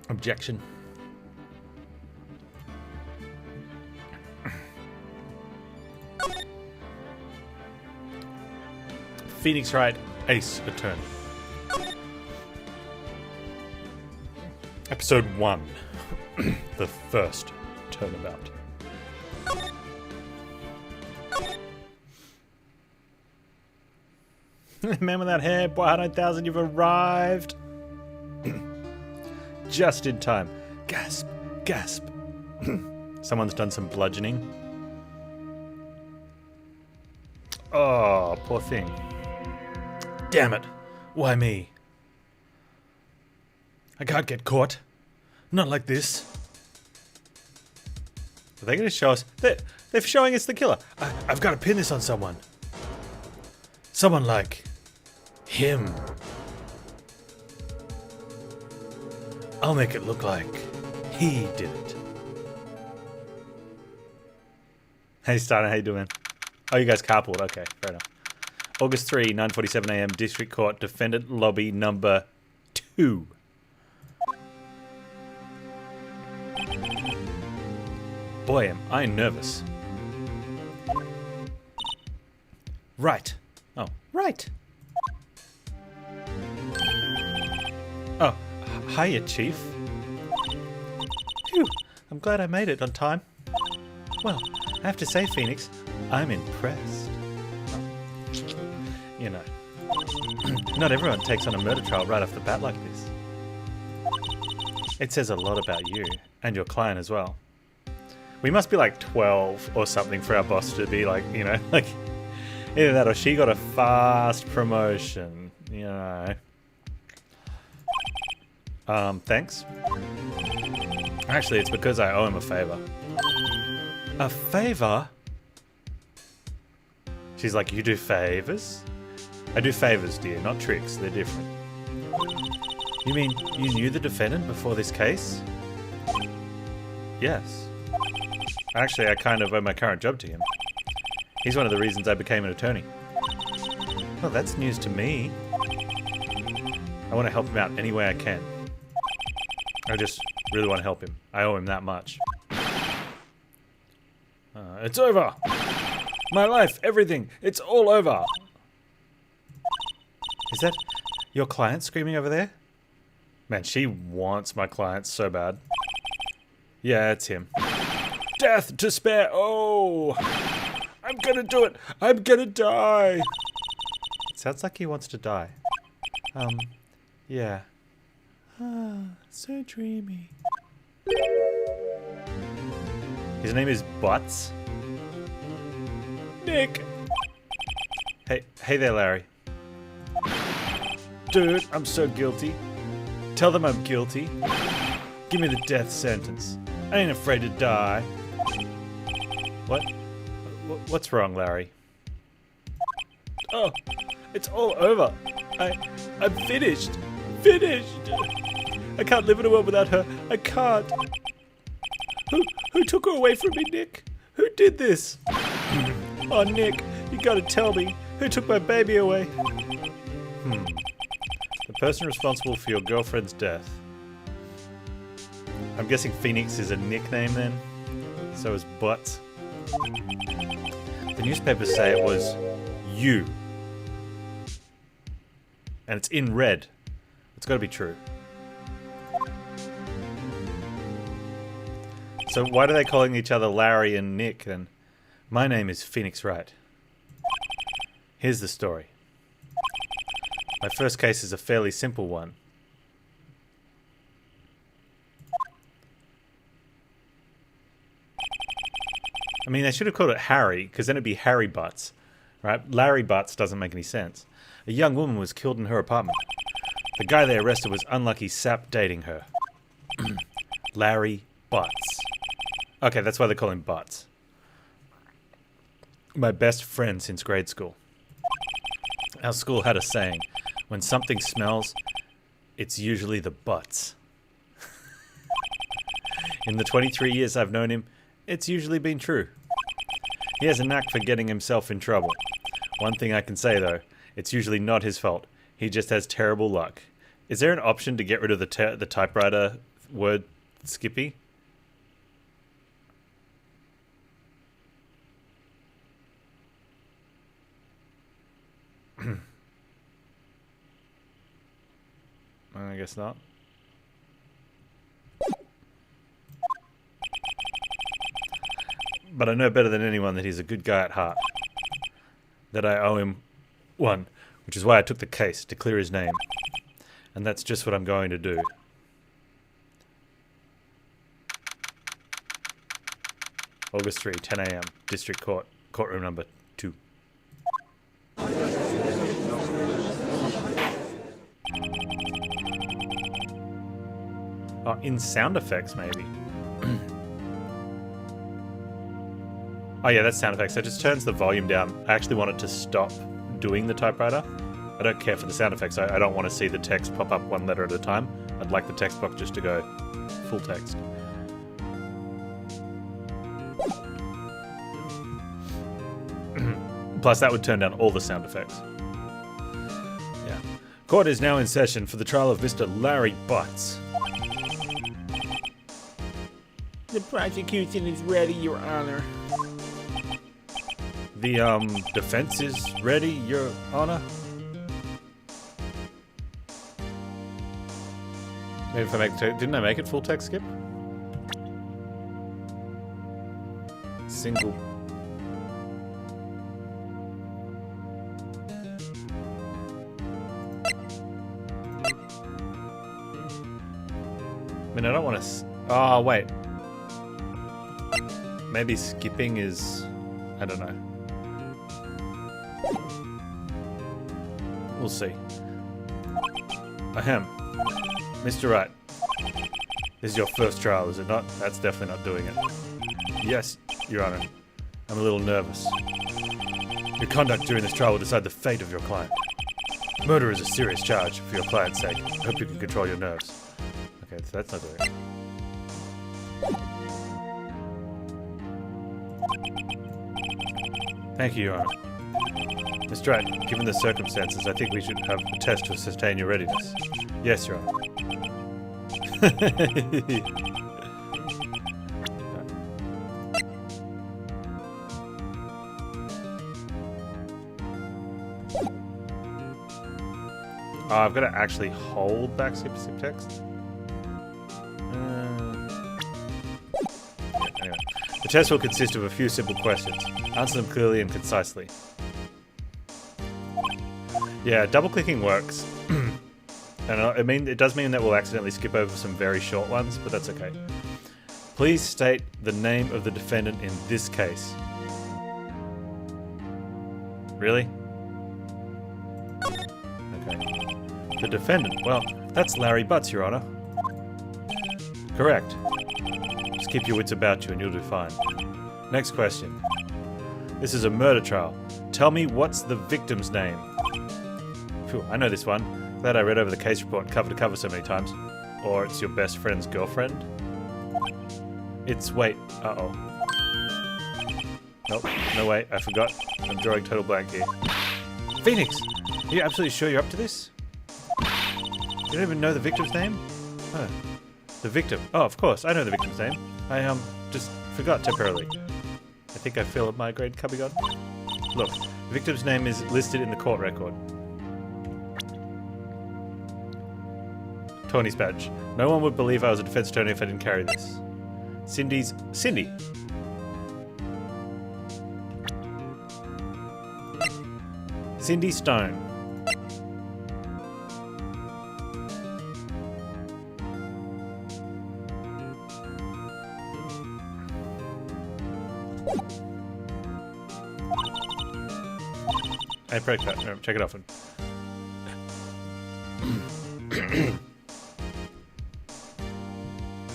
Objection. Phoenix Wright, Ace Attorney. Episode 1. The first Turnabout. Man without hair, boy 100,000, you've arrived. Just in time. Gasp, gasp. Someone's done some bludgeoning. Oh, poor thing. Damn it. Why me? I can't get caught. Not like this. Are they going to show us? They're showing us the killer. I've got to pin this on someone. Someone like him. I'll make it look like he did it. Hey, Steiner, how you doing? Oh, you guys carpooled. Okay, fair enough. August 3, 9:47 a.m. District Court, Defendant Lobby number 2. Boy, am I nervous. Right. Oh, right. Oh, hiya, Chief. Phew, I'm glad I made it on time. Well, I have to say, Phoenix, I'm impressed. You know, not everyone takes on a murder trial right off the bat like this. It says a lot about you, and your client as well. We must be like 12 or something for our boss to be like, you know, like, either that or she got a fast promotion, you know. Thanks. Actually, it's because I owe him a favor. A favor? She's like, you do favors? I do favors, dear, not tricks. They're different. You mean you knew the defendant before this case? Yes. Actually, I kind of owe my current job to him. He's one of the reasons I became an attorney. Well, that's news to me. I want to help him out any way I can. I just really want to help him. I owe him that much. It's over! My life, everything, it's all over! Is that your client screaming over there? Man, she wants my client so bad. Yeah, it's him. Death to spare! Oh! I'm gonna do it! I'm gonna die! It sounds like he wants to die. Yeah. Ah, so dreamy. His name is Butts. Nick! Hey there, Larry. Dude, I'm so guilty. Tell them I'm guilty. Give me the death sentence. I ain't afraid to die. What? What's wrong, Larry? Oh, it's all over. I'm finished. Finished. I can't live in a world without her. I can't. Who took her away from me, Nick? Who did this? Oh, Nick, you gotta tell me. Who took my baby away? The person responsible for your girlfriend's death. I'm guessing Phoenix is a nickname then? So is Butts. The newspapers say it was you. And it's in red. It's gotta be true. So why are they calling each other Larry and Nick then? My name is Phoenix Wright. Here's the story. My first case is a fairly simple one. I mean, they should have called it Harry, because then it'd be Harry Butts, right? Larry Butts doesn't make any sense. A young woman was killed in her apartment. The guy they arrested was unlucky sap dating her. Larry Butts. Okay, that's why they call him Butts. My best friend since grade school. Our school had a saying, when something smells, it's usually the butts. In the 23 years I've known him, it's usually been true. He has a knack for getting himself in trouble. One thing I can say though, it's usually not his fault. He just has terrible luck. Is there an option to get rid of the typewriter word Skippy? I guess not. But I know better than anyone that he's a good guy at heart. That I owe him one, which is why I took the case, to clear his name. And that's just what I'm going to do. August 3, 10 a.m. District Court, courtroom number 2. Oh, in sound effects, maybe. Oh yeah, that's sound effects. It just turns the volume down. I actually want it to stop doing the typewriter. I don't care for the sound effects. I don't want to see the text pop up one letter at a time. I'd like the text box just to go full text. Plus, that would turn down all the sound effects. Yeah. Court is now in session for the trial of Mr. Larry Butts. The prosecution is ready, Your Honor. The, defense is ready, Your Honor? Maybe if I make didn't I make it full text, Skip? Single. I mean, I don't want to... Oh, wait. Maybe skipping is... I don't know. We'll see. Ahem. Mr. Wright. This is your first trial, is it not? That's definitely not doing it. Yes, Your Honor. I'm a little nervous. Your conduct during this trial will decide the fate of your client. Murder is a serious charge for your client's sake. I hope you can control your nerves. Okay, so that's not doing it. Thank you, Your Honor. Mr. Wright, given the circumstances, I think we should have a test to sustain your readiness. Yes, Your Honor. I've got to actually hold back skip text. Anyway. The test will consist of a few simple questions. Answer them clearly and concisely. Yeah, double-clicking works. And I mean, it does mean that we'll accidentally skip over some very short ones, but that's okay. Please state the name of the defendant in this case. Really? Okay. The defendant? Well, that's Larry Butts, Your Honor. Correct. Just keep your wits about you and you'll do fine. Next question. This is a murder trial. Tell me what's the victim's name? Phew, I know this one. Glad I read over the case report cover to cover so many times. Or it's your best friend's girlfriend? It's... wait. Uh-oh. Nope. No, wait. I forgot. I'm drawing total blank here. Phoenix! Are you absolutely sure you're up to this? You don't even know the victim's name? Oh. The victim. Oh, of course. I know the victim's name. I, just forgot temporarily. I think I feel a migraine coming on. Look, the victim's name is listed in the court record. Tawny's badge. No one would believe I was a defense attorney if I didn't carry this. Cindy. Cindy Stone. I break that. No, check it off.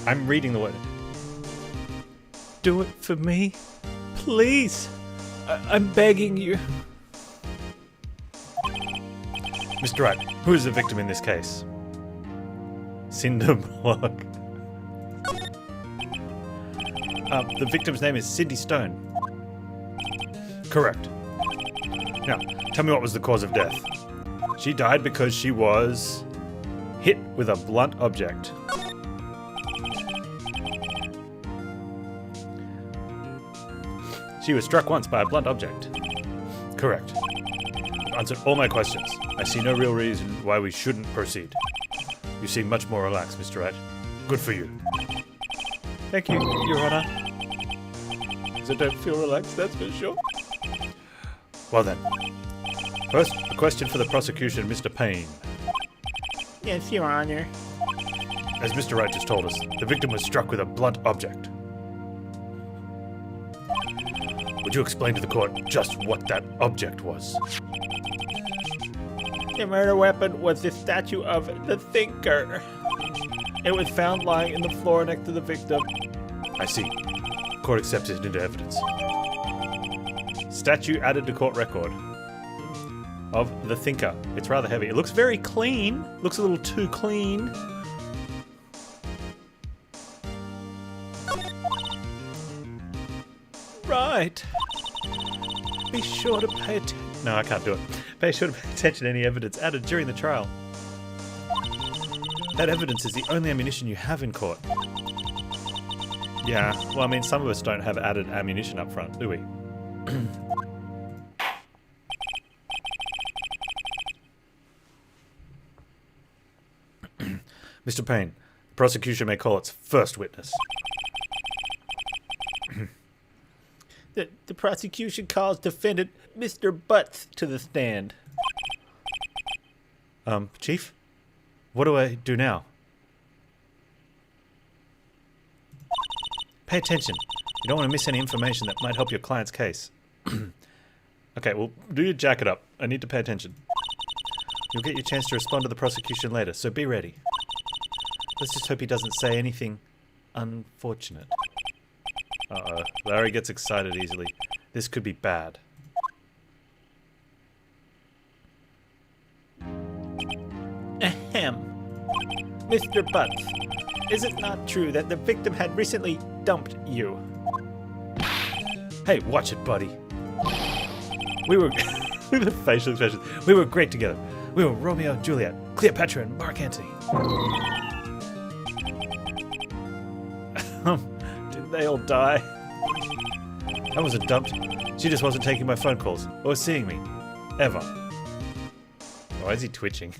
I'm reading the word. Do it for me, please. I'm begging you. Mr. Wright, who is the victim in this case? Cinderblock. The victim's name is Cindy Stone. Correct. Now, tell me what was the cause of death. She died because she was... Hit with a blunt object. She was struck once by a blunt object. Correct. You've answered all my questions. I see no real reason why we shouldn't proceed. You seem much more relaxed, Mr. Wright. Good for you. Thank you, Your Honor. So don't feel relaxed, that's for sure. Well then. First, a question for the prosecution, Mr. Payne. Yes, Your Honor. As Mr. Wright just told us, the victim was struck with a blunt object. Would you explain to the court just what that object was? The murder weapon was the statue of the Thinker. It was found lying in the floor next to the victim. I see. Court accepts it into evidence. Statue added to court record of the Thinker. It's rather heavy. It looks very clean. Looks a little too clean. Right. Be sure to pay attention. No, I can't do it. Be sure to pay attention to any evidence added during the trial. That evidence is the only ammunition you have in court. Yeah, well, I mean, some of us don't have added ammunition up front, do we? Mr. Payne, the prosecution may call its first witness. The prosecution calls defendant Mr. Butts to the stand. Chief? What do I do now? Pay attention. You don't want to miss any information that might help your client's case. Okay, well, do your jacket up. I need to pay attention. You'll get your chance to respond to the prosecution later, so be ready. Let's just hope he doesn't say anything unfortunate. Uh-oh. Larry gets excited easily. This could be bad. Ahem. Mr. Butts, is it not true that the victim had recently dumped you? Hey, watch it, buddy. We were... Look at the facial expressions. We were great together. We were Romeo and Juliet, Cleopatra and Mark Antony. Didn't they all die? I wasn't dumped. She just wasn't taking my phone calls or seeing me. Ever. Why is he twitching?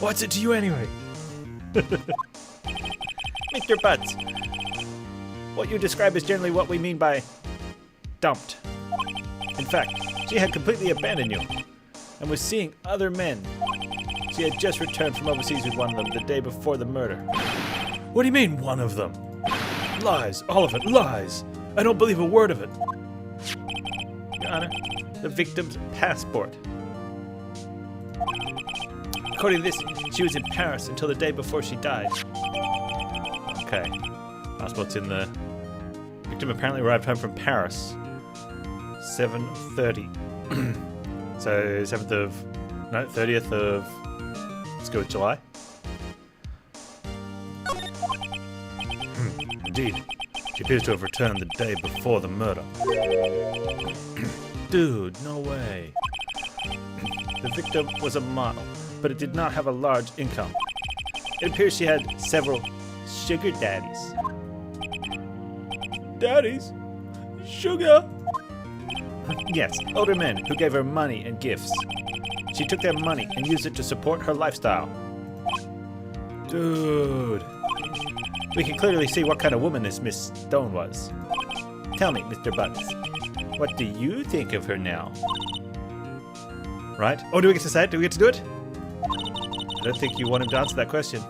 What's it to you anyway? Mr. Butts, what you describe is generally what we mean by dumped. In fact, she had completely abandoned you and was seeing other men. She had just returned from overseas with one of them the day before the murder. What do you mean, one of them? Lies. All of it. Lies. I don't believe a word of it. Your Honor, the victim's passport. According to this, she was in Paris until the day before she died. Okay. Passport's in the... Victim apparently arrived home from Paris. 7:30. So, 7th of... No, 30th of... Let's go with July. Indeed. She appears to have returned the day before the murder. Dude, no way. The victim was a model, but it did not have a large income. It appears she had several sugar daddies. Daddies? Sugar? Yes, older men who gave her money and gifts. She took their money and used it to support her lifestyle. Dude. We can clearly see what kind of woman this Miss Stone was. Tell me, Mr. Butts, what do you think of her now? Right? Oh, do we get to say it? Do we get to do it? I don't think you want him to answer that question.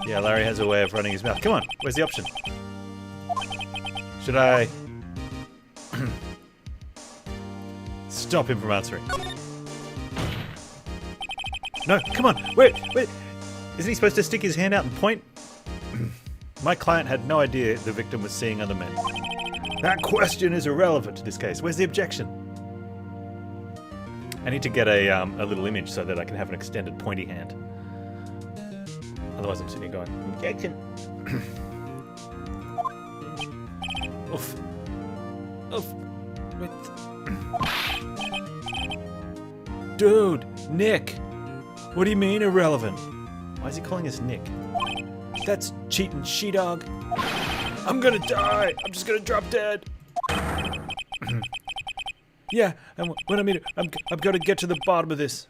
Yeah, Larry has a way of running his mouth. Come on, where's the option? Should I... stop him from answering? No, come on, wait. Isn't he supposed to stick his hand out and point? My client had no idea the victim was seeing other men. That question is irrelevant to this case. Where's the objection? I need to get a little image so that I can have an extended pointy hand. Otherwise I'm sitting here going, objection. Oof. Oof. Dude, Nick. What do you mean, irrelevant? Why is he calling us Nick? That's cheating, she-dog. I'm gonna die! I'm just gonna drop dead! Yeah, and when I mean I'm gonna get to the bottom of this.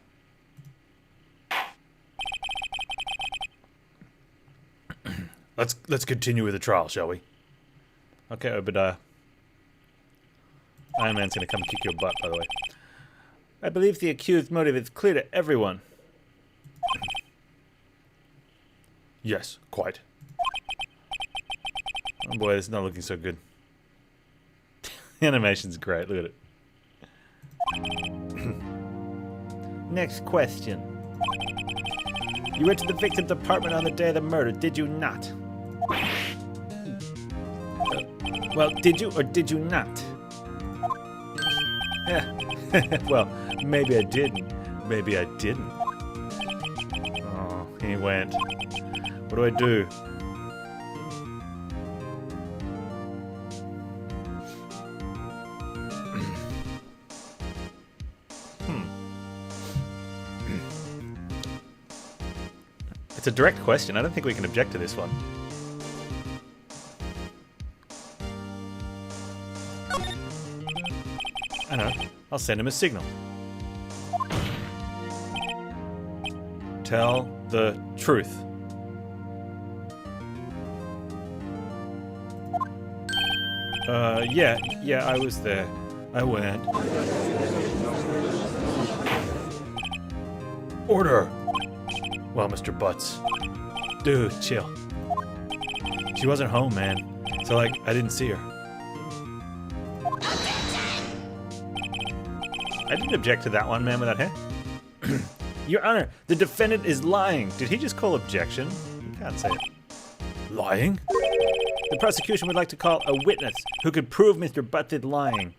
Let's continue with the trial, shall we? Okay, Obadiah. Iron Man's gonna come kick your butt, by the way. I believe the accused's motive is clear to everyone. Yes, quite. Oh boy, this is not looking so good. The animation's great, look at it. Next question. You went to the victim's apartment on the day of the murder, did you not? Well, did you or did you not? Well, maybe I didn't. Maybe I didn't. Oh, he went. What do I do? It's a direct question. I don't think we can object to this one. I don't know. I'll send him a signal. Tell the truth. Yeah, I was there. I went. Order! Well, Mr. Butts. Dude, chill. She wasn't home, man. So, like, I didn't see her. I didn't object to that one, man without hair. Your Honor, the defendant is lying. Did he just call objection? You can't say it. Lying? The prosecution would like to call a witness who could prove Mr. Butts is lying.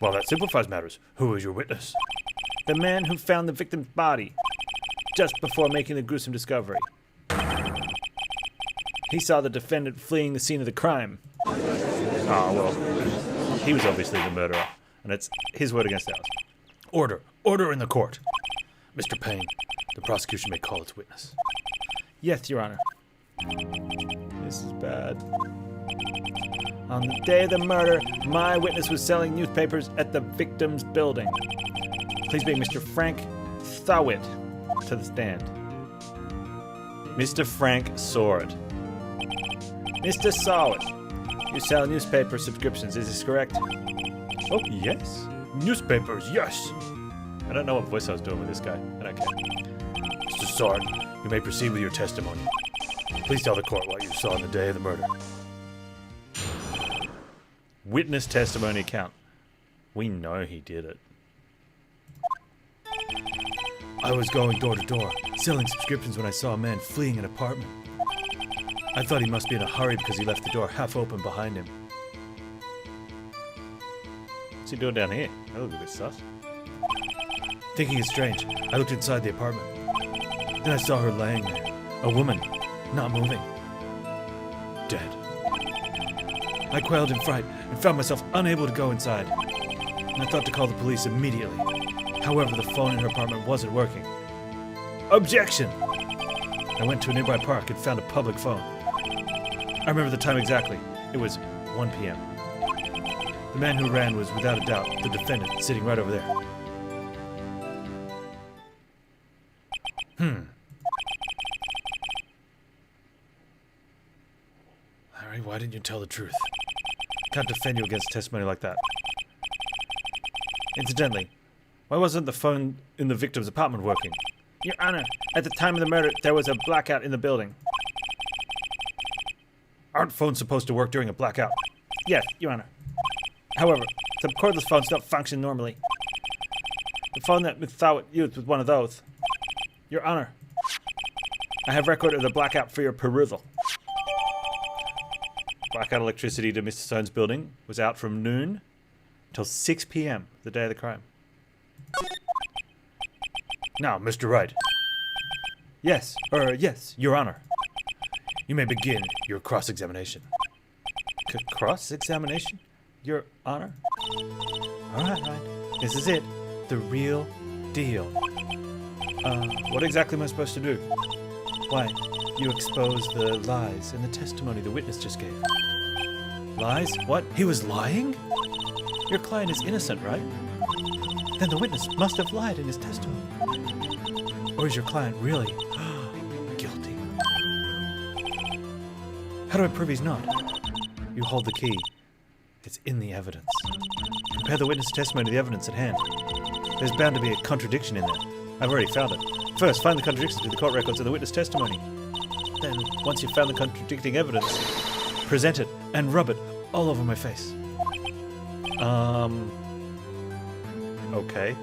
Well, that simplifies matters. Who is your witness? The man who found the victim's body just before making the gruesome discovery. He saw the defendant fleeing the scene of the crime. Oh, well, he was obviously the murderer, and it's his word against ours. Order! Order in the court! Mr. Payne, the prosecution may call its witness. Yes, Your Honor. This is bad. On the day of the murder, my witness was selling newspapers at the victim's building. Please bring Mr. Frank Thawit to the stand. Mr. Frank saw it. Mr. Sawit, you sell newspaper subscriptions, is this correct? Oh, yes. Newspapers, yes. I don't know what voice I was doing with this guy. I don't care. Mr. Sawit, you may proceed with your testimony. Please tell the court what you saw on the day of the murder. Witness testimony account. We know he did it. I was going door to door, selling subscriptions when I saw a man fleeing an apartment. I thought he must be in a hurry because he left the door half open behind him. What's he doing down here? That looks a bit sus. Thinking it's strange, I looked inside the apartment. Then I saw her laying there. A woman, not moving. Dead. I quailed in fright and found myself unable to go inside. And I thought to call the police immediately. However, the phone in her apartment wasn't working. Objection! I went to a nearby park and found a public phone. I remember the time exactly. It was 1 p.m. The man who ran was, without a doubt, the defendant, sitting right over there. Larry, why didn't you tell the truth? Can't defend you against testimony like that. Incidentally, why wasn't the phone in the victim's apartment working? Your Honor, at the time of the murder, there was a blackout in the building. Aren't phones supposed to work during a blackout? Yes, Your Honor. However, some cordless phones don't function normally. The phone that Ms. Thawit used was one of those. Your Honor, I have record of the blackout for your perusal. Blackout electricity to Mr. Stone's building was out from noon till 6 p.m. the day of the crime. Now, Mr. Wright. Yes, Your Honor. You may begin your cross-examination. Cross-examination? Your Honor? Alright, this is it. The real deal. What exactly am I supposed to do? Why, you expose the lies in the testimony the witness just gave. Lies? What? He was lying? Your client is innocent, right? Then the witness must have lied in his testimony. Or is your client really guilty? How do I prove he's not? You hold the key. It's in the evidence. Compare the witness testimony to the evidence at hand. There's bound to be a contradiction in there. I've already found it. First, find the contradictions to the court records and the witness testimony. Then, once you've found the contradicting evidence, present it and rub it all over my face. Okay.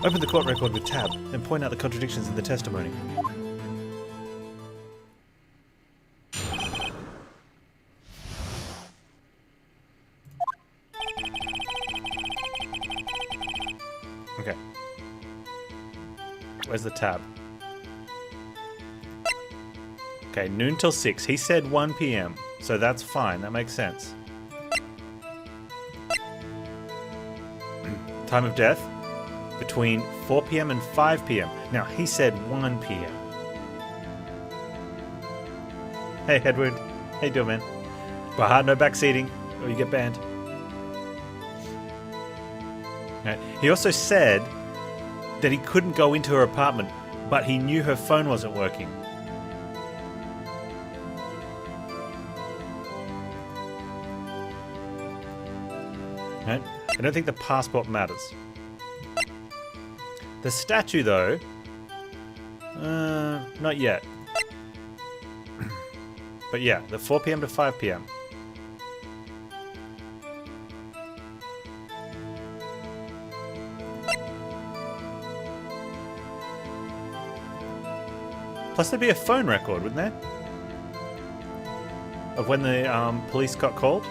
Open the court record with tab and point out the contradictions in the testimony. Okay. Where's the tab? Okay, noon till 6. He said 1 p.m. So that's fine. That makes sense. Time of death? Between 4 p.m. and 5 p.m. Now, he said 1 p.m. Hey, Edward. How you doing, man? But no backseating, or you get banned. Right. He also said that he couldn't go into her apartment, but he knew her phone wasn't working. Right? I don't think the passport matters. The statue, though, not yet. But yeah, the 4 p.m. to 5 p.m. Plus there'd be a phone record, wouldn't there? Of when the police got called?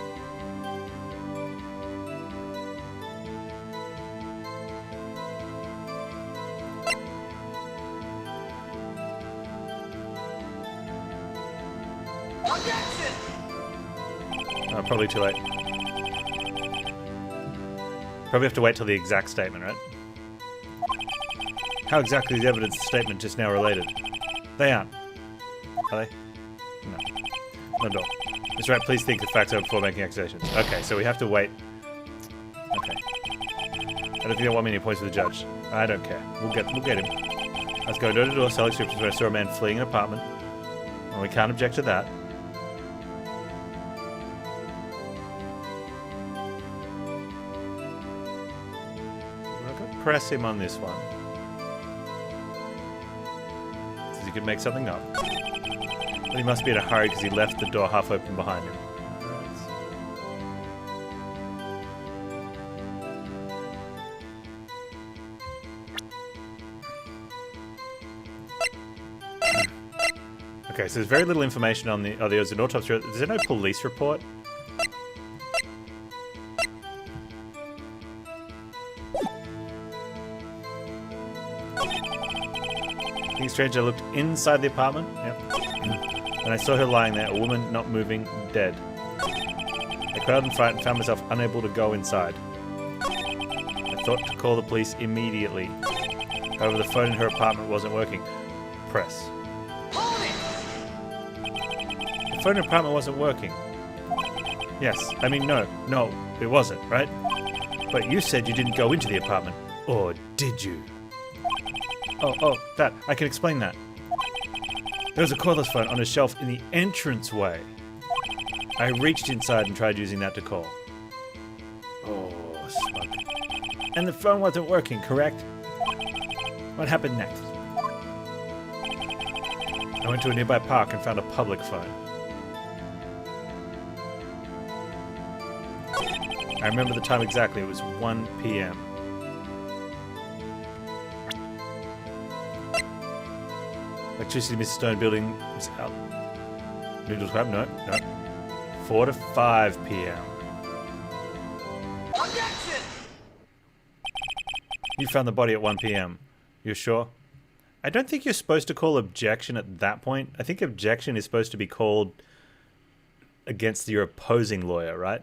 Oh, probably too late. Probably have to wait till the exact statement, right? How exactly is the evidence statement just now related? They aren't. Are they? No. Not at all. Mr. Wright, please think the facts over before making accusations. Okay, so we have to wait. Okay. I don't think they want me any points for the judge. I don't care. We'll get him. Let's go door to door, selling descriptions where I saw a man fleeing an apartment. Well, we can't object to that. Press him on this one. Says he could make something up. But he must be in a hurry because he left the door half open behind him. Okay, so there's very little information on the... Oh, there's an autopsy. Is there no police report? Stranger looked inside the apartment. Yep. And I saw her lying there, a woman not moving, dead. I crowded in front and found myself unable to go inside. I thought to call the police immediately. However, the phone in her apartment wasn't working. Press. The phone in her apartment wasn't working. Yes. I mean, no, it wasn't, right? But you said you didn't go into the apartment. Or did you? Oh, that. I can explain that. There was a cordless phone on a shelf in the entranceway. I reached inside and tried using that to call. Oh, smug. And the phone wasn't working, correct? What happened next? I went to a nearby park and found a public phone. I remember the time exactly. It was 1 p.m. Electricity, Mrs. Stone building was out. Noodles crab? No. 4 to 5 p.m. Objection! You found the body at 1 p.m. You're sure? I don't think you're supposed to call objection at that point. I think objection is supposed to be called against your opposing lawyer, right?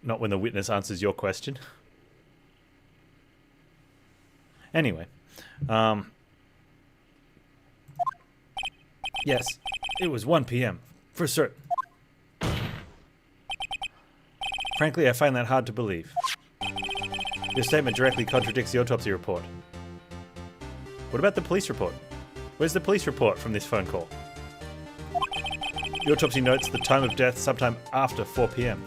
Not when the witness answers your question. Anyway. Yes, it was 1 p.m. For certain. Frankly, I find that hard to believe. Your statement directly contradicts the autopsy report. What about the police report? Where's the police report from this phone call? The autopsy notes the time of death sometime after 4 p.m.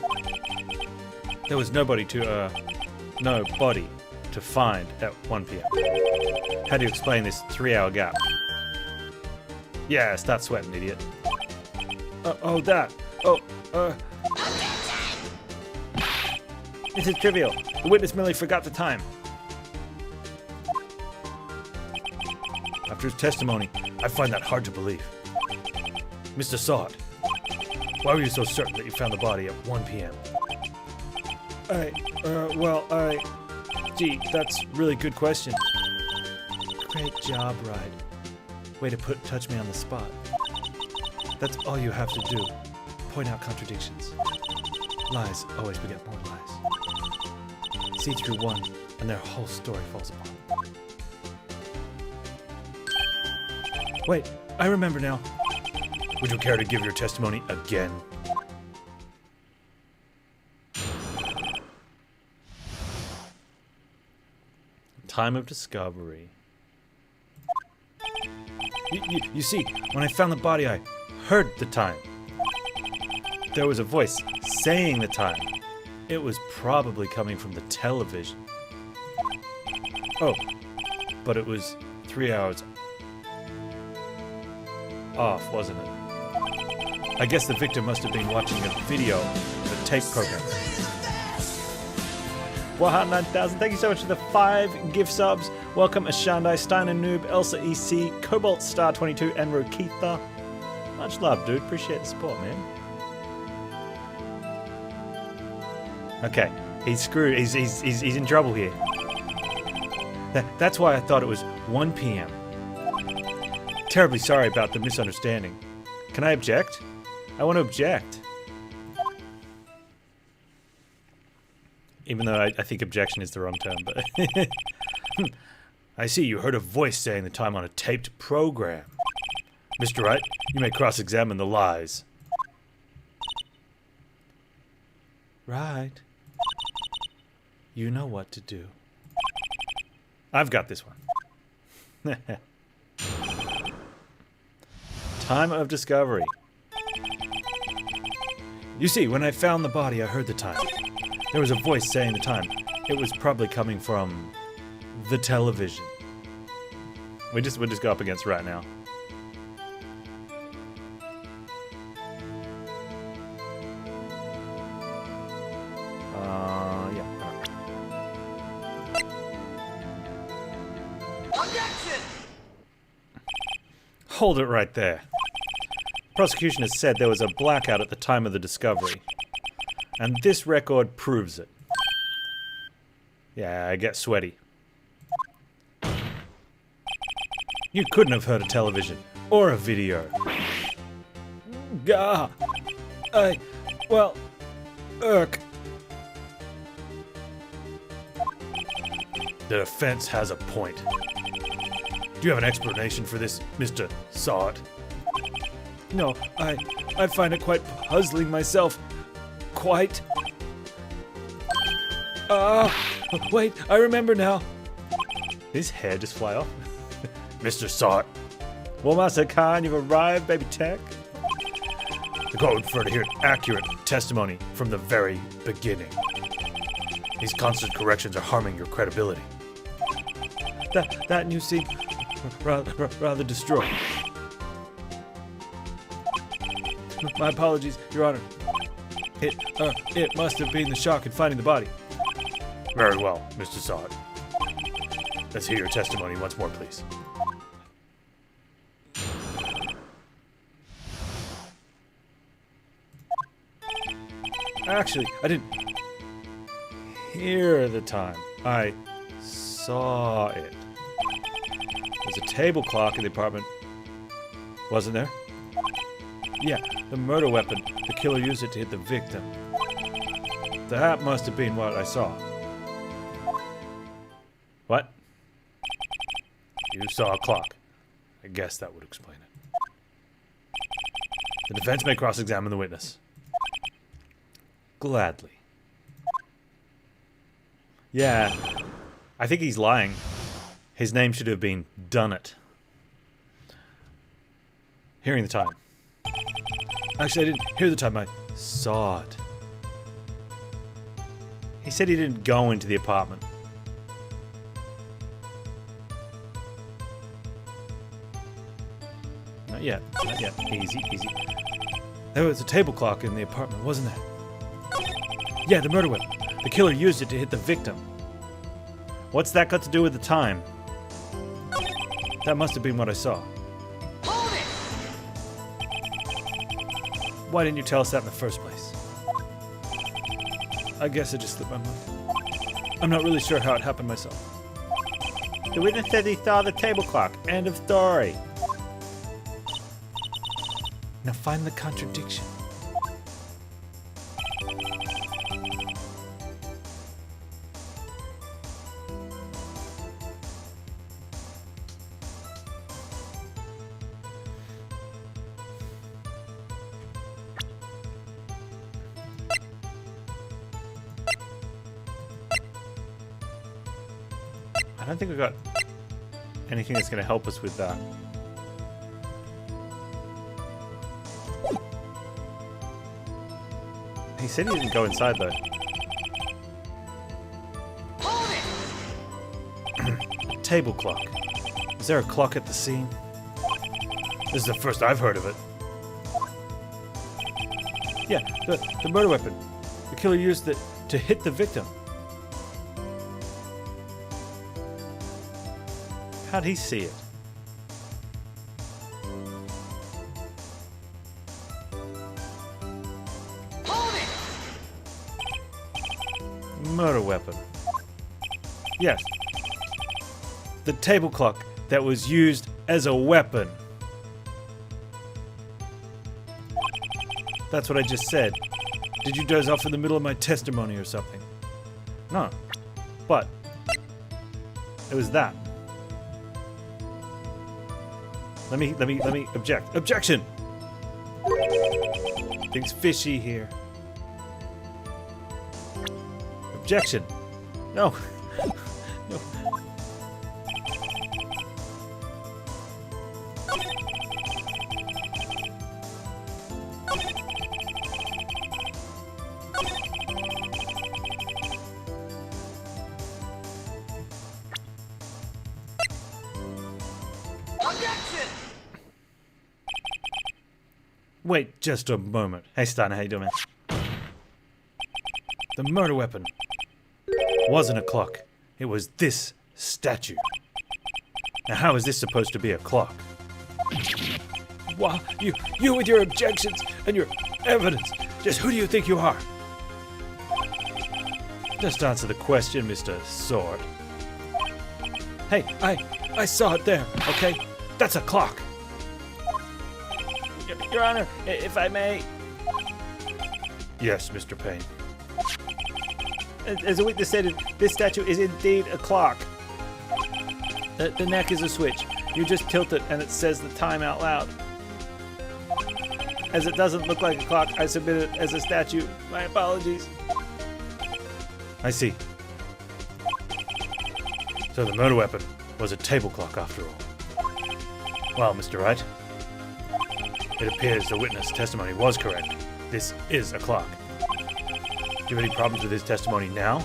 There was no body to find at 1 p.m. How do you explain this 3-hour gap? Yeah, start sweating, idiot. This is trivial. The witness merely forgot the time. After his testimony, I find that hard to believe. Mr. Sod, why were you so certain that you found the body at 1 p.m.? Gee, that's a really good question. Great job, Wright. Way to touch me on the spot. That's all you have to do. Point out contradictions. Lies always beget more lies. See through one, and their whole story falls apart. Wait, I remember now. Would you care to give your testimony again? Time of discovery. You see, when I found the body, I heard the time. There was a voice saying the time. It was probably coming from the television. Oh, but it was 3 hours off, wasn't it? I guess the victim must have been watching a video, a tape program. Waha 9000, thank you so much for the 5 gift subs. Welcome Ashandai, Steiner Noob, Elsa EC, Cobalt Star 22, and Rokitha. Much love, dude. Appreciate the support, man. Okay, he's screwed. He's in trouble here. That's why I thought it was 1 p.m. Terribly sorry about the misunderstanding. Can I object? I want to object. Even though I think objection is the wrong term, but... I see you heard a voice saying the time on a taped program. Mr. Wright, you may cross-examine the lies. Right. You know what to do. I've got this one. Time of discovery. You see, when I found the body, I heard the time. There was a voice saying the time. It was probably coming from the television. We'll just go up against right now. Yeah. Objection! Hold it right there. Prosecution has said there was a blackout at the time of the discovery. And this record proves it. Yeah, I get sweaty. You couldn't have heard a television or a video. Gah! Irk. The defense has a point. Do you have an explanation for this, Mr. Sod? No, I find it quite puzzling myself. Quite. Wait, I remember now. Did his hair just fly off? Mr. Sot. Well, Master Khan, you've arrived, baby tech. The court would prefer to hear accurate testimony from the very beginning. These constant corrections are harming your credibility. That you seem rather distraught. My apologies, Your Honor. It must have been the shock in finding the body. Very well, Mr. Sod. Let's hear your testimony once more, please. Actually, I didn't hear the time. I saw it. There's a table clock in the apartment. Wasn't there? Yeah, the murder weapon. The killer used it to hit the victim. That must have been what I saw. What? You saw a clock. I guess that would explain it. The defense may cross-examine the witness. Gladly. Yeah, I think he's lying. His name should have been Dunnit. Hearing the time. Actually, I didn't hear the time, I saw it. He said he didn't go into the apartment. Not yet, not yet. Easy, easy. There was a table clock in the apartment, wasn't there? Yeah, the murder weapon. The killer used it to hit the victim. What's that got to do with the time? That must have been what I saw. Hold it! Why didn't you tell us that in the first place? I guess it just slipped my mind. I'm not really sure how it happened myself. The witness said he saw the table clock. End of story. Now find the contradiction. I don't think we've got anything that's going to help us with that. He said he didn't go inside though. Hold it! A table clock. Is there a clock at the scene? This is the first I've heard of it. Yeah, the murder weapon. The killer used it to hit the victim. How'd he see it? Hold it! Murder weapon. Yes. The table clock that was used as a weapon. That's what I just said. Did you doze off in the middle of my testimony or something? No. But it was that. Let me object. Objection! Things fishy here. Objection! No. No. Objection! Wait just a moment. Hey Steiner, how you doing, man? The murder weapon wasn't a clock. It was this statue. Now how is this supposed to be a clock? Wow, you with your objections and your evidence. Just who do you think you are? Just answer the question, Mr. Sword. Hey, I saw it there, okay? That's a clock. Your Honor, if I may, Yes, Mr. Payne. as a witness stated, this statue is indeed a clock. The neck is a switch. You just tilt it and it says the time out loud. As it doesn't look like a clock, I submit it as a statue. My apologies. I see. So the murder weapon was a table clock after all. Well, Mr. Wright, it appears the witness' testimony was correct. This is a clock. Do you have any problems with his testimony now?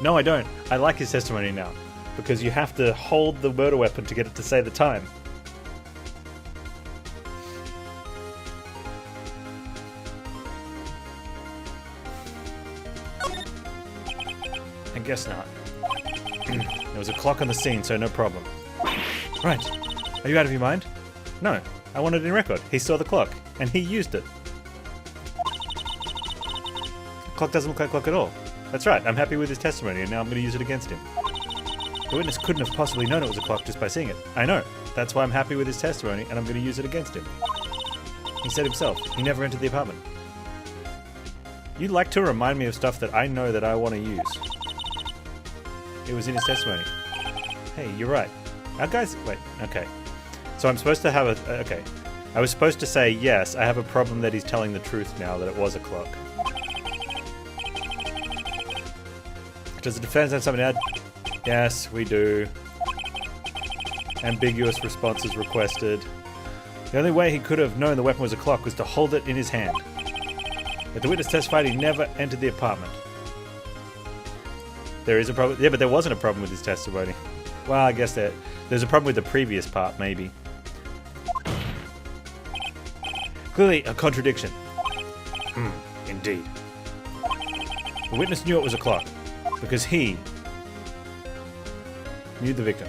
No, I don't. I like his testimony now. Because you have to hold the murder weapon to get it to say the time. I guess not. There was a clock on the scene, so no problem. Right. Are you out of your mind? No, I want it in record. He saw the clock, and he used it. The clock doesn't look like a clock at all. That's right, I'm happy with his testimony, and now I'm going to use it against him. The witness couldn't have possibly known it was a clock just by seeing it. I know. That's why I'm happy with his testimony, and I'm going to use it against him. He said himself, he never entered the apartment. You like to remind me of stuff that I know that I want to use. It was in his testimony. Hey, you're right. Our guys... Wait, okay. So I'm supposed to have a... Okay. I was supposed to say, yes, I have a problem that he's telling the truth now, that it was a clock. Does the defense have something to add? Yes, we do. Ambiguous responses requested. The only way he could have known the weapon was a clock was to hold it in his hand. But the witness testified he never entered the apartment. There is a problem. Yeah, but there wasn't a problem with his testimony. Well, I guess there's a problem with the previous part, maybe. Clearly a contradiction. Indeed. The witness knew it was a clock because he knew the victim.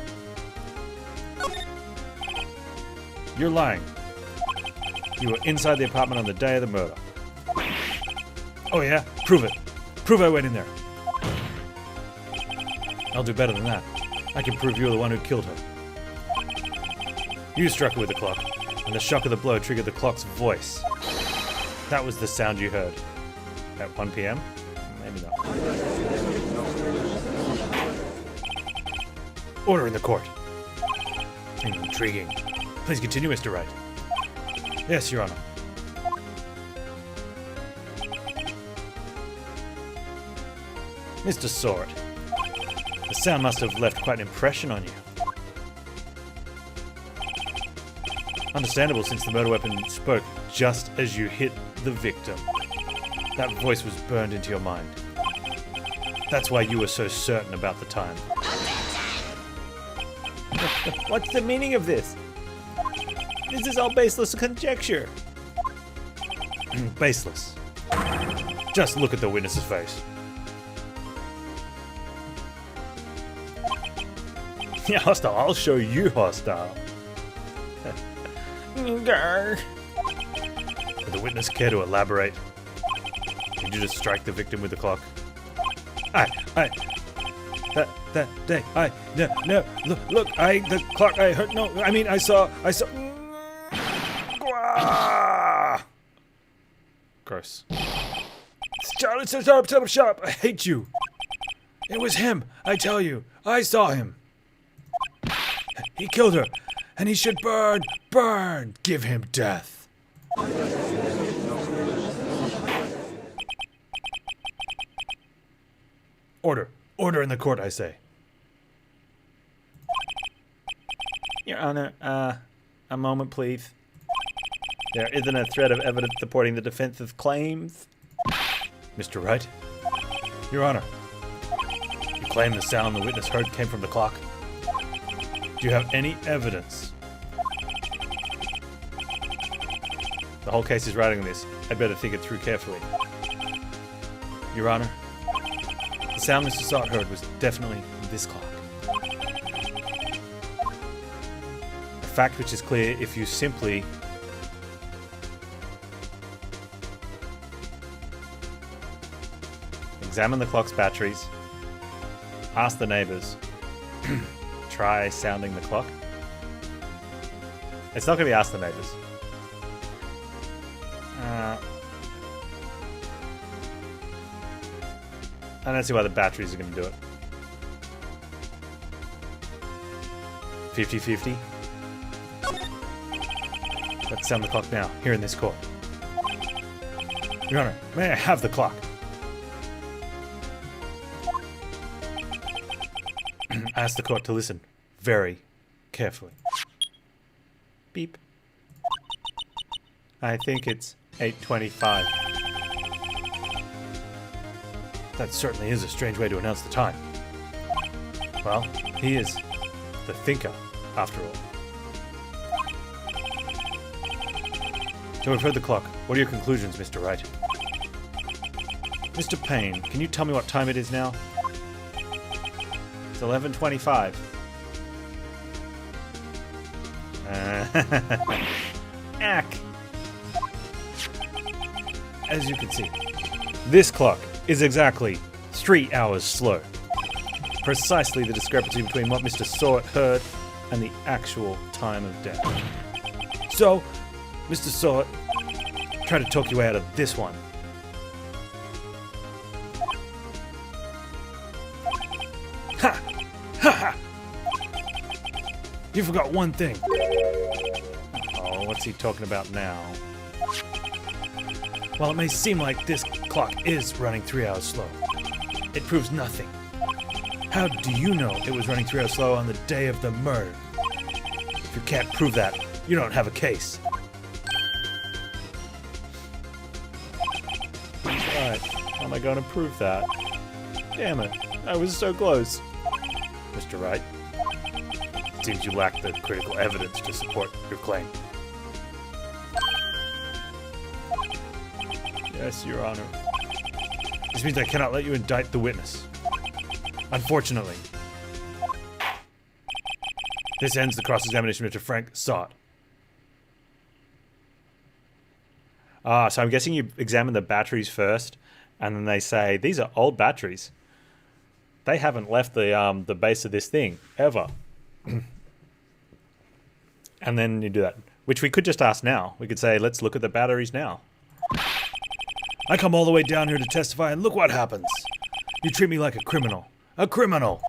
You're lying. You were inside the apartment on the day of the murder. Oh yeah? Prove it. Prove I went in there. I'll do better than that. I can prove you're the one who killed her. You struck her with the clock, and the shock of the blow triggered the clock's voice. That was the sound you heard. At 1 p.m.? Maybe not. Order in the court. Intriguing. Please continue, Mr. Wright. Yes, Your Honor. Mr. Sword, the sound must have left quite an impression on you. Understandable, since the murder weapon spoke just as you hit the victim. That voice was burned into your mind. That's why you were so certain about the time. What's the meaning of this? This is all baseless conjecture. Baseless. Just look at the witness's face. Yeah, hostile. I'll show you hostile. Would the witness care to elaborate? Did you just strike the victim with the clock? That day, no, look, the clock, I heard, no, I mean, I saw. Gross. Charlie, shut up, I hate you. It was him, I tell you, I saw him. He killed her, and he should burn, give him death. Order in the court, I say. Your Honor, a moment, please. There isn't a thread of evidence supporting the defense's claims. Mr. Wright? Your Honor, you claim the sound the witness heard came from the clock. Do you have any evidence? The whole case is riding on this. I'd better think it through carefully. Your Honor, the sound Mr. Sott heard was definitely this clock. A fact which is clear if you simply examine the clock's batteries, ask the neighbors, try sounding the clock. It's not going to be ask the neighbors. I don't see why the batteries are going to do it. 50-50. Let's sound the clock now, here in this court. Your Honor, may I have the clock? I ask the court to listen very carefully. Beep. I think it's 8:25. That certainly is a strange way to announce the time. Well, he is the thinker, after all. So we've heard the clock. What are your conclusions, Mr. Wright? Mr. Payne, can you tell me what time it is now? It's 11:25. Ack. As you can see, this clock is exactly 3 hours slow. Precisely the discrepancy between what Mr. Sort heard and the actual time of death. So, Mr. Sort, try to talk your way out of this one. You forgot one thing. Oh, what's he talking about now? While it may seem like this clock is running 3 hours slow, it proves nothing. How do you know it was running 3 hours slow on the day of the murder? If you can't prove that, you don't have a case. Right, how am I going to prove that? Damn it, I was so close. Mr. Wright, it seems you lack the critical evidence to support your claim. Yes, Your Honor. This means I cannot let you indict the witness. Unfortunately. This ends the cross-examination of Mr. Frank Sott. Ah, so I'm guessing you examine the batteries first, and then they say, these are old batteries. They haven't left the base of this thing, ever. And then you do that. Which we could just ask now. We could say, let's look at the batteries now. I come all the way down here to testify, and look what happens. You treat me like a criminal. A criminal!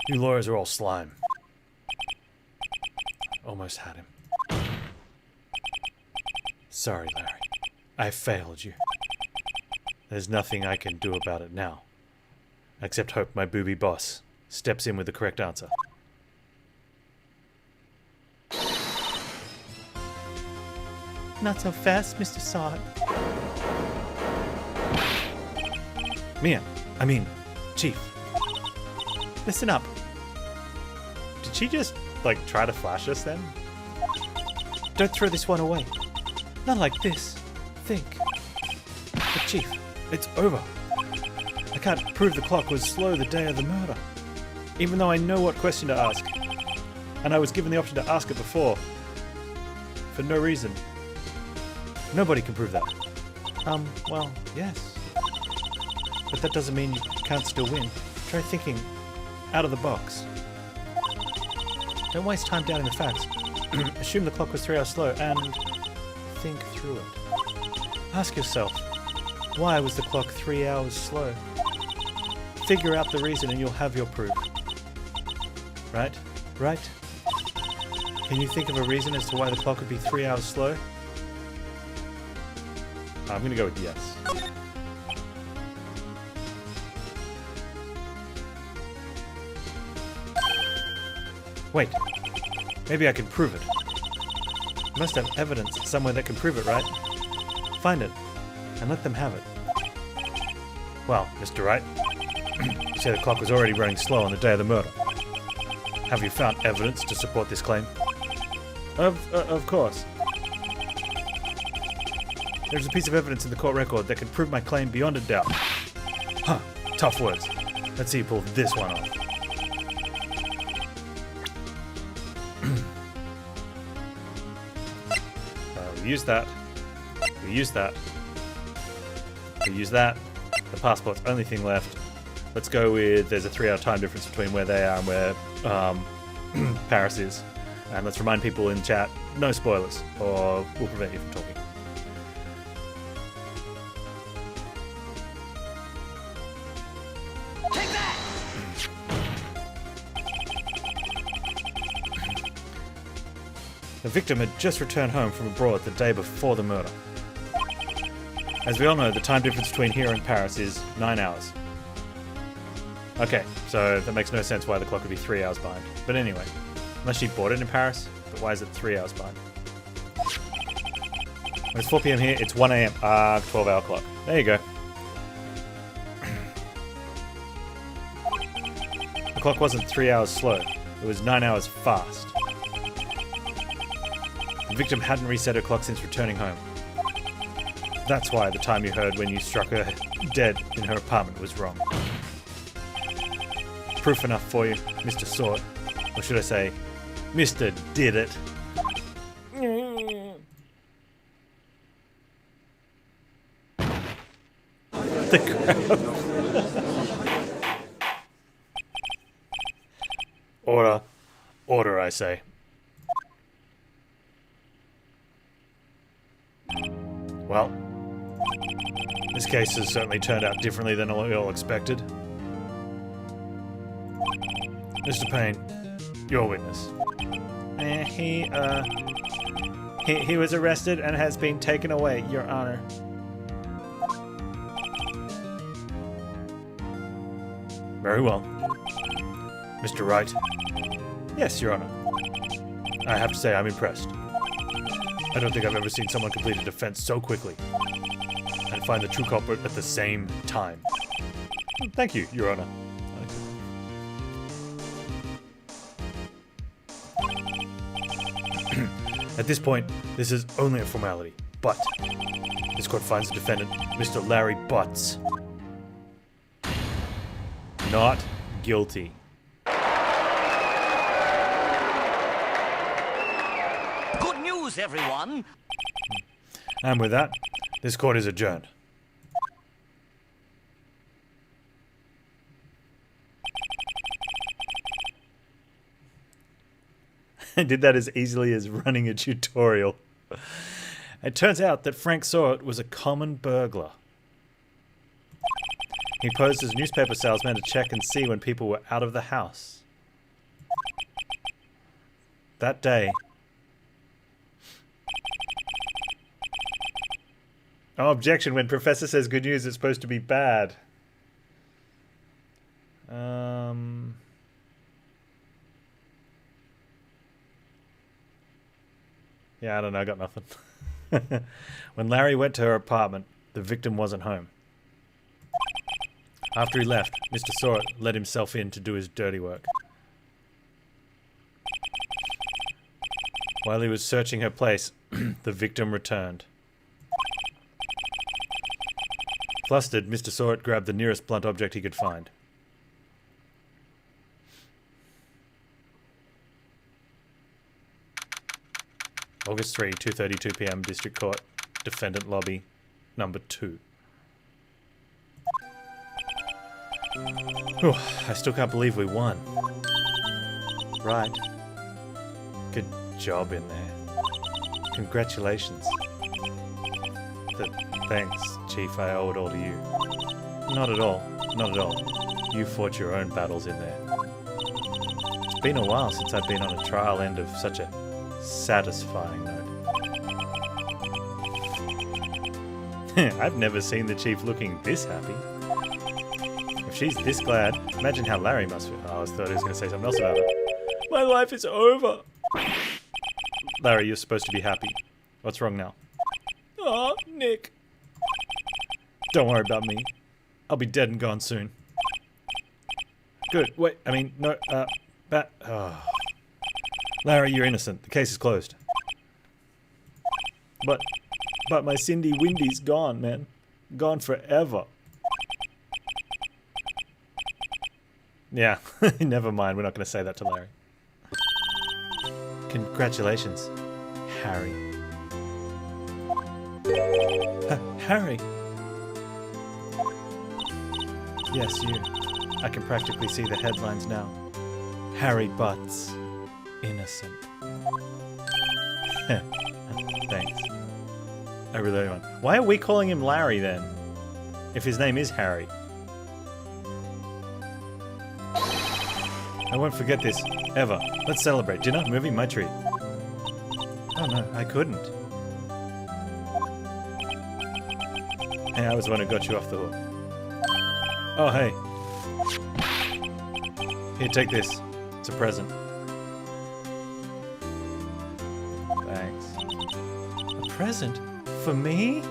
You lawyers are all slime. Almost had him. Sorry, Larry. I failed you. There's nothing I can do about it now. Except hope my booby boss steps in with the correct answer. Not so fast, Mr. Sott. Chief. Listen up. Did she just, like, try to flash us then? Don't throw this one away. Not like this. Think. But Chief, it's over. I can't prove the clock was slow the day of the murder. Even though I know what question to ask. And I was given the option to ask it before. For no reason. Nobody can prove that. Well, yes. But that doesn't mean you can't still win. Try thinking out of the box. Don't waste time doubting the facts. Assume the clock was 3 hours slow and think through it. Ask yourself, why was the clock 3 hours slow? Figure out the reason and you'll have your proof. Right? Right? Can you think of a reason as to why the clock would be 3 hours slow? I'm gonna go with yes. Wait, maybe I can prove it. You must have evidence somewhere that can prove it, right? Find it, and let them have it. Well, Mr. Wright, you say the clock was already running slow on the day of the murder. Have you found evidence to support this claim? Of course. There's a piece of evidence in the court record that can prove my claim beyond a doubt. Huh, tough words. Let's see you pull this one off. We use that. We use that. We use that. The passport's only thing left. Let's go with, there's a 3 hour time difference between where they are and where Paris is. And let's remind people in chat, no spoilers, or we'll prevent you from talking. Take that! The victim had just returned home from abroad the day before the murder. As we all know, the time difference between here and Paris is 9 hours. Okay, so that makes no sense why the clock would be 3 hours behind. But anyway, unless she bought it in Paris, but why is it 3 hours behind? When it's 4 p.m. here, it's 1 a.m. 12-hour clock. There you go. The clock wasn't 3 hours slow. It was 9 hours fast. The victim hadn't reset her clock since returning home. That's why the time you heard when you struck her dead in her apartment was wrong. Proof enough for you, Mr. Sort. Or should I say, Mr. Did It. The crowd. Order. Order, I say. Well, this case has certainly turned out differently than we all expected. Mr. Payne, your witness. He was arrested and has been taken away, Your Honor. Very well. Mr. Wright, Yes, Your Honor. I have to say I'm impressed. I don't think I've ever seen someone complete a defense so quickly and find the true culprit at the same time. Thank you, Your Honor. At this point, this is only a formality, but this court finds the defendant, Mr. Larry Butts, not guilty. Good news, everyone. And with that, this court is adjourned. I did that as easily as running a tutorial. It turns out that Frank Sort was a common burglar. He posed as a newspaper salesman to check and see when people were out of the house. That day... Oh, objection. When Professor says good news, it's supposed to be bad. Yeah, I don't know. I got nothing. When Larry went to her apartment, the victim wasn't home. After he left, Mr. Sort let himself in to do his dirty work. While he was searching her place, the victim returned. Flustered, Mr. Sort grabbed the nearest blunt object he could find. August 3, 2:32 p.m. District Court, Defendant Lobby, number 2. Whew, I still can't believe we won. Right. Good job in there. Congratulations. Thanks, Chief. I owe it all to you. Not at all. Not at all. You fought your own battles in there. It's been a while since I've been on a trial end of such a satisfying note. I've never seen the Chief looking this happy. If she's this glad, imagine how Larry must feel. Oh, I thought he was going to say something else about it. My life is over. Larry, you're supposed to be happy. What's wrong now? Oh, Nick. Don't worry about me. I'll be dead and gone soon. Good. Wait, I mean, no, oh. Larry, you're innocent. The case is closed. But my Cindy Windy's gone, man. Gone forever. Yeah, never mind. We're not going to say that to Larry. Congratulations, Harry. Harry! Yes, you. I can practically see the headlines now. Harry Butts. Innocent. Thanks. I really want. Why are we calling him Larry then? If his name is Harry. I won't forget this, ever. Let's celebrate. Dinner, movie, my treat. Oh no, I couldn't. Hey, I was the one who got you off the hook. Oh, hey. Here, take this. It's a present. Thanks. A present? For me?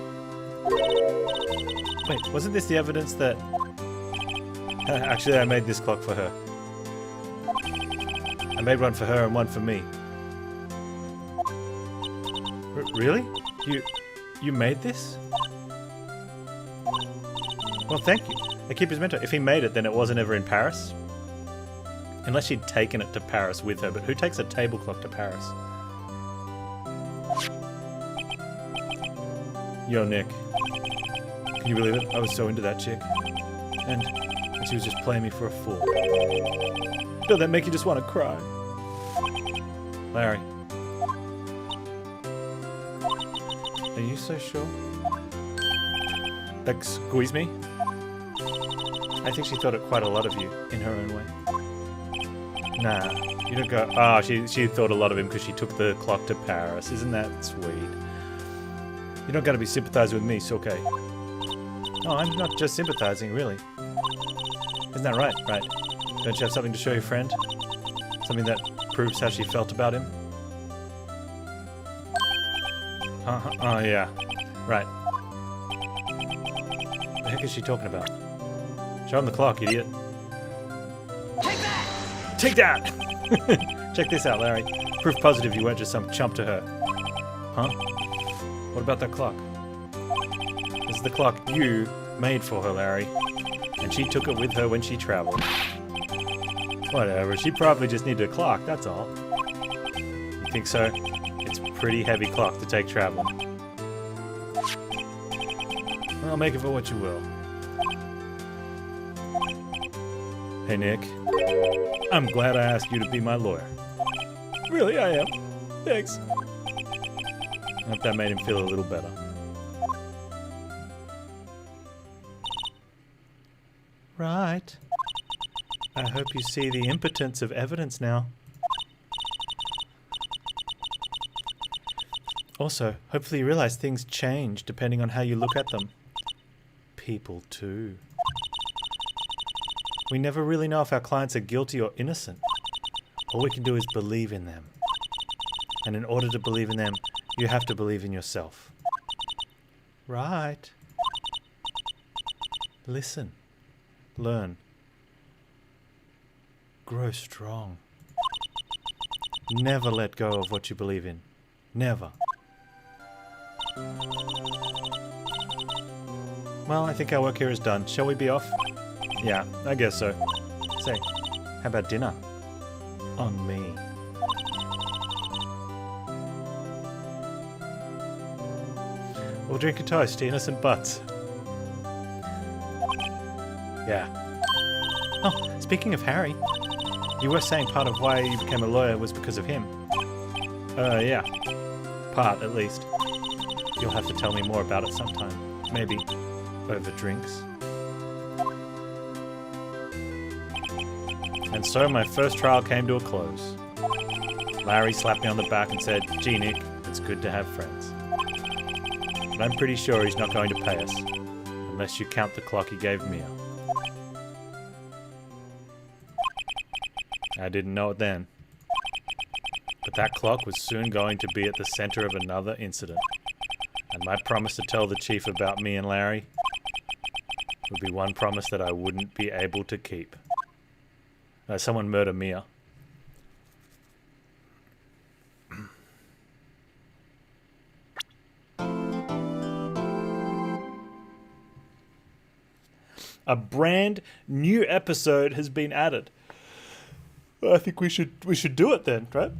Wait, wasn't this the evidence that... Actually, I made this clock for her. I made one for her and one for me. Really? You made this? Well, thank you. I keep his mentor. If he made it, then it wasn't ever in Paris. Unless she'd taken it to Paris with her, but who takes a table clock to Paris? Yo, Nick. Can you believe it? I was so into that chick. And she was just playing me for a fool. Don't that make you just want to cry? Larry. Are you so sure? Excuse me? I think she thought it quite a lot of you, in her own way. Nah, you don't go... Oh, she thought a lot of him because she took the clock to Paris. Isn't that sweet? You don't gotta be sympathizing with me, it's okay. Oh, I'm not just sympathizing, really. Isn't that right? Right. Don't you have something to show your friend? Something that proves how she felt about him? Oh, yeah. Right. What the heck is she talking about? Show him the clock, idiot. Take that! Take that! Check this out, Larry. Proof positive you weren't just some chump to her. Huh? What about that clock? This is the clock you made for her, Larry. And she took it with her when she traveled. Whatever, she probably just needed a clock, that's all. You think so? It's a pretty heavy clock to take traveling. Well, make of it what you will. Hey, Nick. I'm glad I asked you to be my lawyer. Really, I am. Thanks. I hope that made him feel a little better. Right. I hope you see the impotence of evidence now. Also, hopefully you realize things change depending on how you look at them. People too. We never really know if our clients are guilty or innocent. All we can do is believe in them. And in order to believe in them, you have to believe in yourself. Right. Listen. Learn. Grow strong. Never let go of what you believe in. Never. Well, I think our work here is done. Shall we be off? Yeah, I guess so. Say, how about dinner? On me. We'll drink a toast to innocent butts. Yeah. Oh, speaking of Harry, you were saying part of why you became a lawyer was because of him. Yeah. Part, at least. You'll have to tell me more about it sometime. Maybe over drinks. And so my first trial came to a close. Larry slapped me on the back and said, "Gee, Nick, it's good to have friends." But I'm pretty sure he's not going to pay us, unless you count the clock he gave Mia. I didn't know it then. But that clock was soon going to be at the center of another incident. And my promise to tell the chief about me and Larry would be one promise that I wouldn't be able to keep. Someone murder Mia. A brand new episode has been added. I think we should do it then, right?